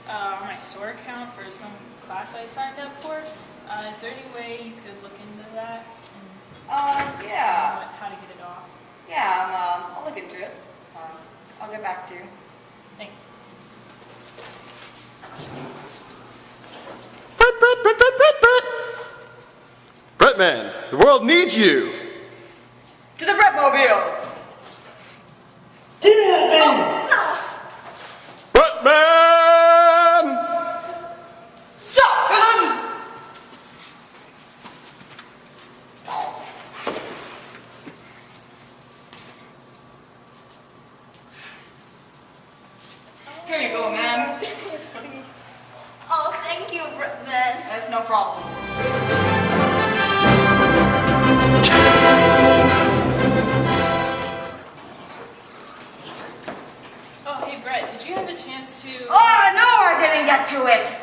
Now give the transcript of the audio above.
on my store account for some class I signed up for. Is there any way you could look into that? Yeah. How to get it off? Yeah, I'll look into it. I'll get back to you. Thanks. Bretman, the world needs you! To the Bretmobile! Bretman! Stop him! Here you go, ma'am. Oh, thank you, Bretman. That's no problem. Oh, hey Brett, did you have a chance to... Oh, no, I didn't get to it.